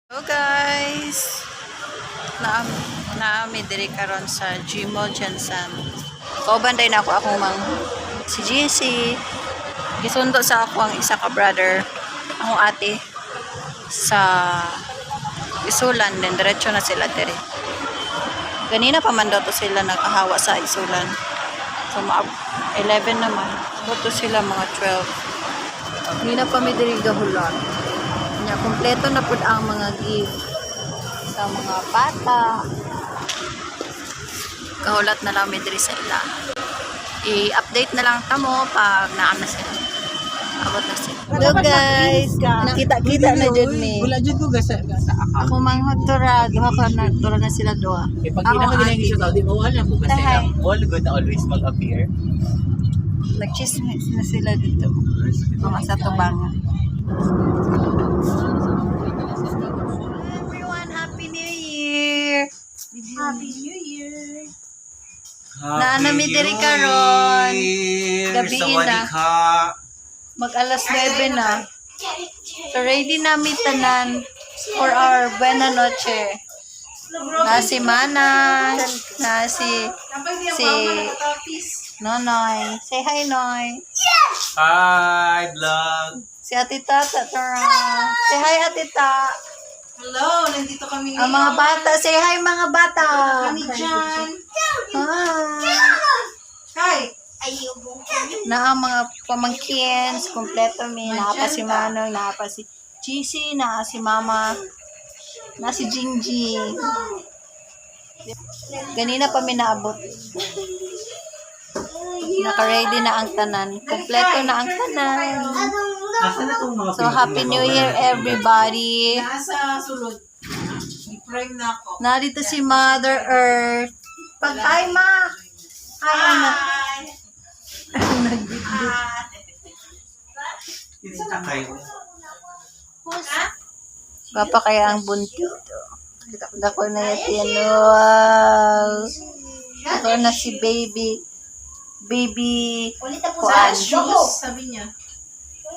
Hello guys! Naami diri karon sa Gmall Jensen. Kaubanday na ako akong si GC. Gisundo sa ako ang isa ka brother, akong ate sa Isulan, then diretso na sila diri. Ganina pa man daw to sila nakahawa sa Isulan. So 11 naman. Boto sila mga 12. Hindi na pa may diri gahulan. Nya kompleto na pud ang mga gift sa mga bata. Kahulat na lang diri sa ila. I-update na lang tamo pag naam na sila. Abot na sila. Hello guys, nakita-kita na jud mi. Wala jud ko gasa Ako manghotara, duha pa na tura na sila duha. pag kita ka ginang isa di mo wala po kasi Hi. all good na always mag-appear. Nag-chismis na sila dito. Mga sa tubangan. Everyone, Happy New Year! Happy New Year! Naanami diri karon. Gabi na. Mag alas 9 na. So ready na mi tanan for our buena noche. Na si Mana, na si Nonoy. Say hi, Noy. Hi, vlog. Si Ate Tata, Tara. Say hi, Ate Ta. Hello, nandito kami Ang mga bata, say hi, mga bata. Kami dyan. Hi. Hi. Na ang mga pamangkins, kompleto mi. Naapa si Manong, naapa si GC, naa si Mama, na si Jingjing. Ganina pa mi naabot. Naka-ready na ang tanan. Kompleto na ang tanan. Asan na tong mga So, Happy New Year, everybody. Nasa sulod. I-frame na ako. Narito si Mother Earth. Hi, Ma. Hi, anak. Kita kayo. Papa kaya ang buntis. Dako na yan. Wow. Dako na si baby. Baby. Kuan. Sabi niya.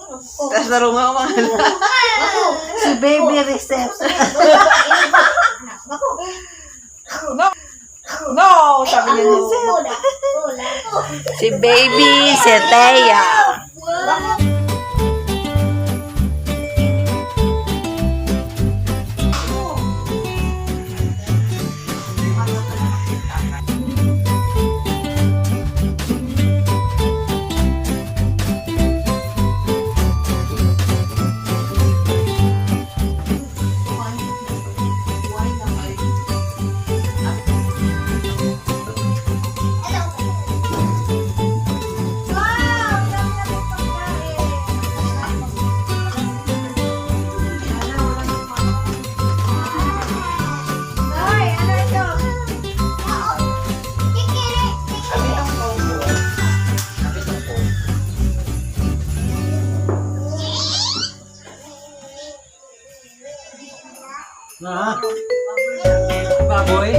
Tapos laro nga ako. Si baby reception. No, sabi niya. Si baby si Thea. Ah. Baboy.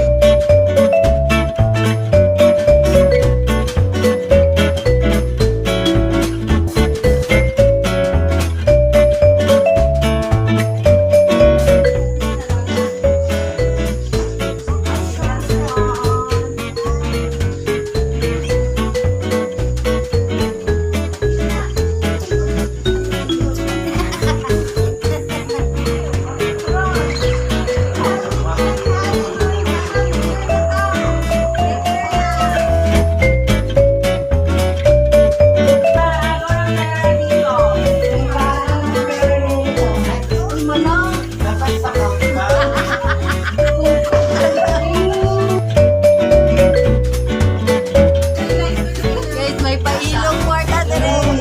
Guys, may pailong more na din.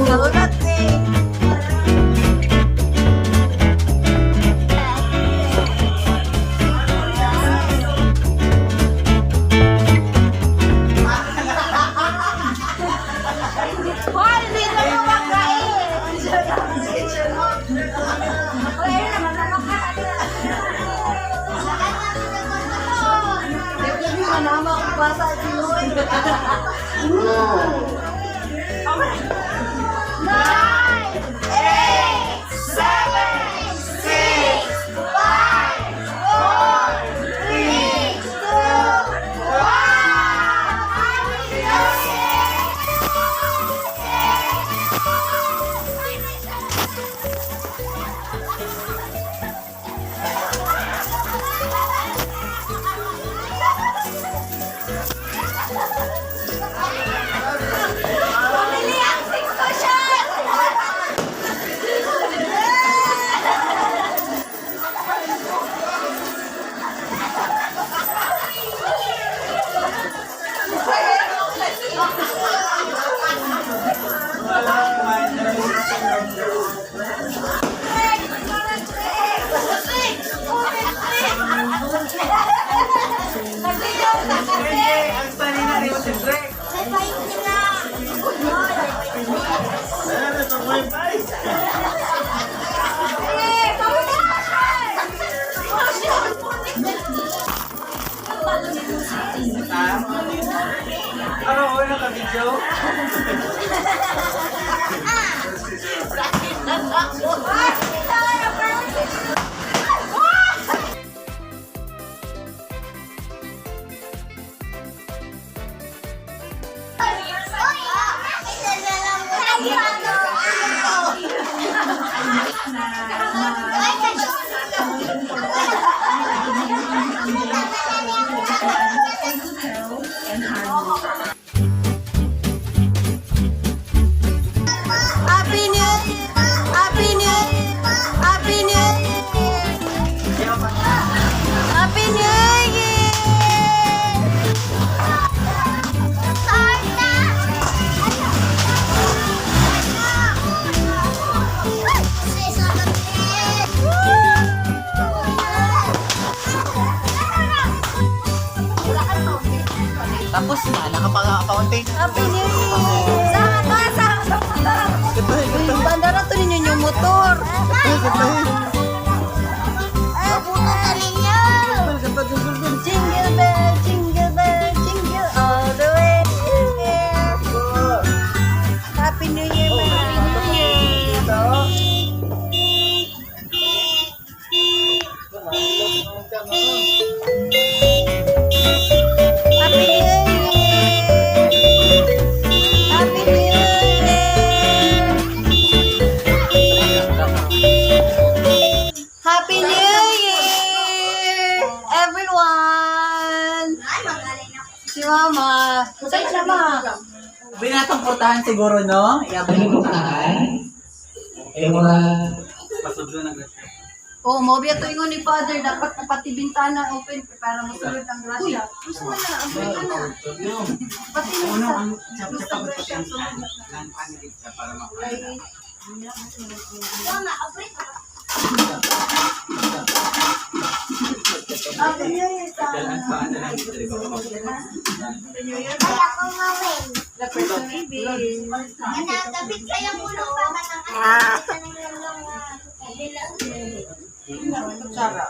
Kaulat eh. Manama ko bata Pinoy. Nine, 8, 7, 6, Happy New Year! Happy New Year! Happy New Year! Happy New Year! Tapos na, nakapag-akaunti. Happy New Year! Sama! Uy, banda na to ninyo yung motor. Jingle bell, jingle bell, jingle all the way. Happy New Year, Happy New Year! Happy New Year! Happy New Year! Everyone! Si Mama. Saan siya, Ma? Binatang portahan siguro, no? Iabang yung portahan. Eh, mga... Pasublo na grasya. Oh, mobiya to ingon ni Father. Dapat na pati bintana open para masulod ang grasya. Gusto mo na, ang bintana. Pati Uno, na ang sa... siya pagpapatyan sa lanpanit siya para makakita. Happy New Year, Dalan pa, dalan. The person baby. Sara.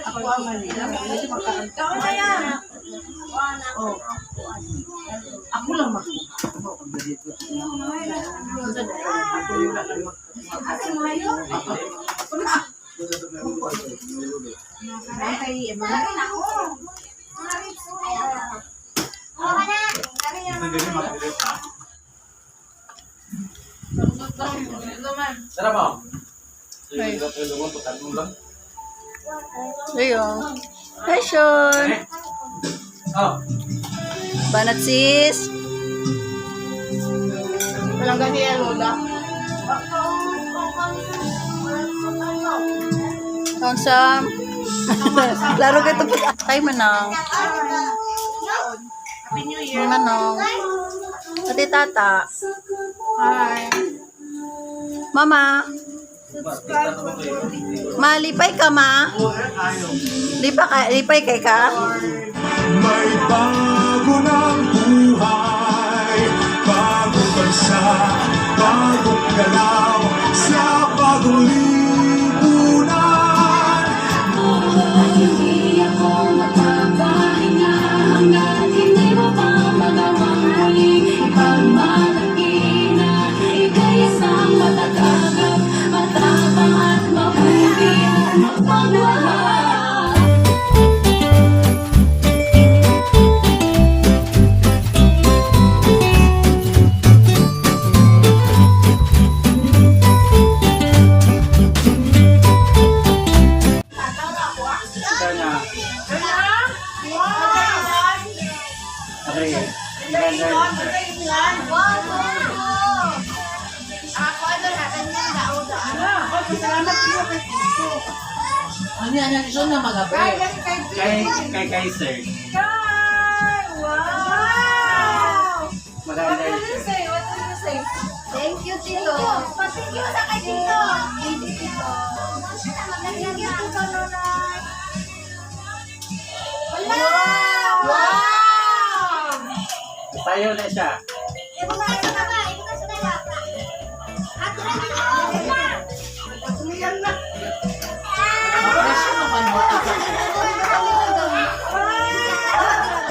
Ako ang Manila. Medyo magkaanta. Oh. Ako lang Tara mo. Ayun. Hi, Sean. Oh. Banat sis. Walang ganyan, Lola. Konsam. Laro ka ito po. Ay, manang. Happy New Year. Manang. Ate tata. Hi. Mama. Ma, lipay ka, ma. Lipay kay ka. May bago ng buhay, bagong bansa, bagong galaw, sa bagong lipunan. Hindi ako makapahinga hanggang hindi mo pa magawang muling ipagmalaki na ika'y isang matatag at matapang at mahugin magmahal. Sana. Okay. Ano yan? Ano na magabi? Kay sir. Wow! Maganda yun, sir. Thank you, Tito. Thank you sa kay Tito. Thank you, Tito. Thank you, Tito Nonoy. Wow! Tayo na siya.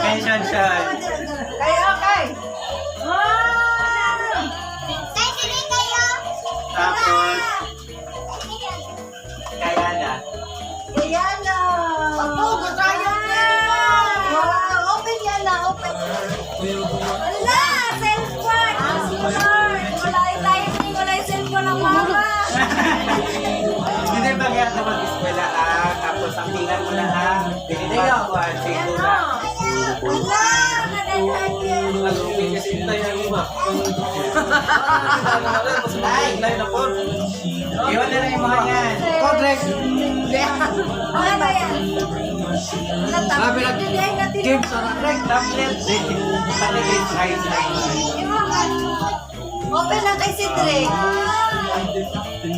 Mention siya. Okay. Yana! Papugo tayo na! Wow! Open yan na! Open! Wala! Cellphone! Wala yung typing! Wala yung cellphone ng mama! Hindi ba kaya ito mag-eskwela tapos ang tingnan mo na binigyan ko at sigura. Wala! Kadalahan yan! Iwan na lang yung mga yan. Kodrex! Ano ba yan? Wala tablet. Hindi ay natin. Game sa Kodrex, tablet. Paligid, high. Open lang kay Cedric.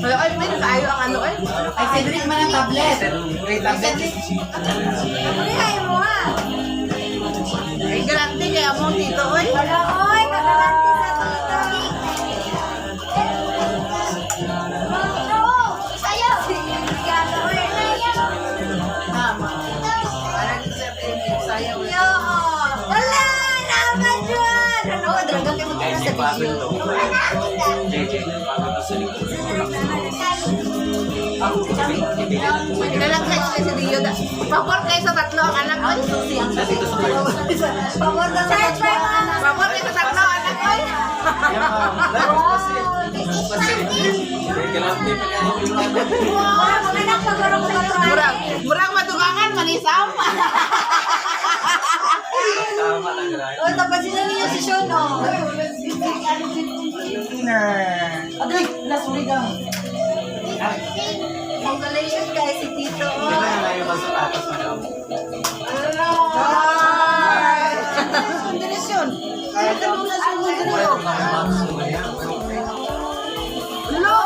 Ay, may nakayo ang ano eh. Ay, Cedric man ang tablet. May tablet. Pagkakain mo ha. Ay, galante kaya mo dito eh. Wala oy, kagalanti sa tito. Sayaw. Sigano oy. Tama. Parang sayaw eh. Yo. Wala naman dyan. Ano, dragang kayo magkita sa video. Dalang kayo sa video. Pabor kayo sa tatlo ang anak ko. Pabor na sa Pabor kayo sa tatlo ang anak ko. Murang madugangan, manisam. Oh, tapos sila niyo si Sean, oh. Adoy, last week ang. Congratulations guys, si Tito. Di ba na ngayon ang sapatos mo daw? Kondisyon. Ito muna sa mga ganito. Lo!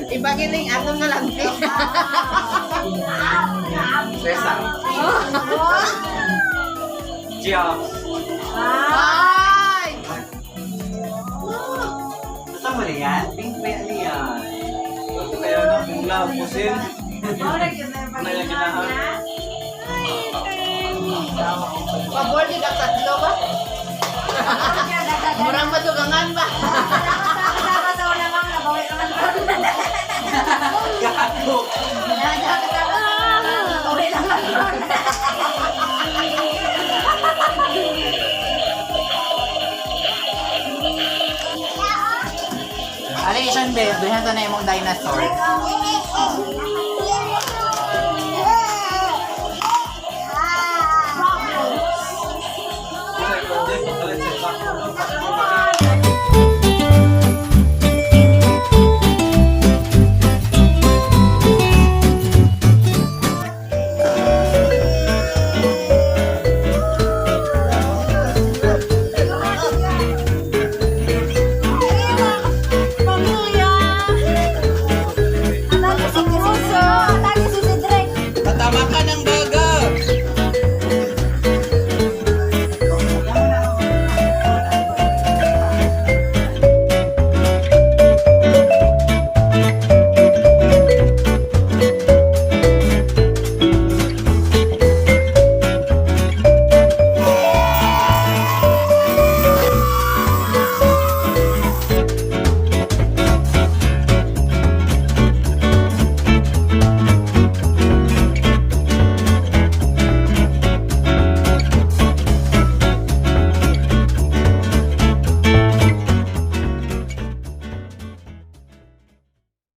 Ibagiling atong galante. Sesam. Gio. Ay! Gusto mo rin yan? Pink pa yan yan. Ito kaya na kung lapusin. Pabor din ang tatlo ba? Murang madugangan ba? Sama sa wala mga nabawi naman. Gago. Nabawi naman. Alin, Sean, be? Doon na ito na yung dinosaur.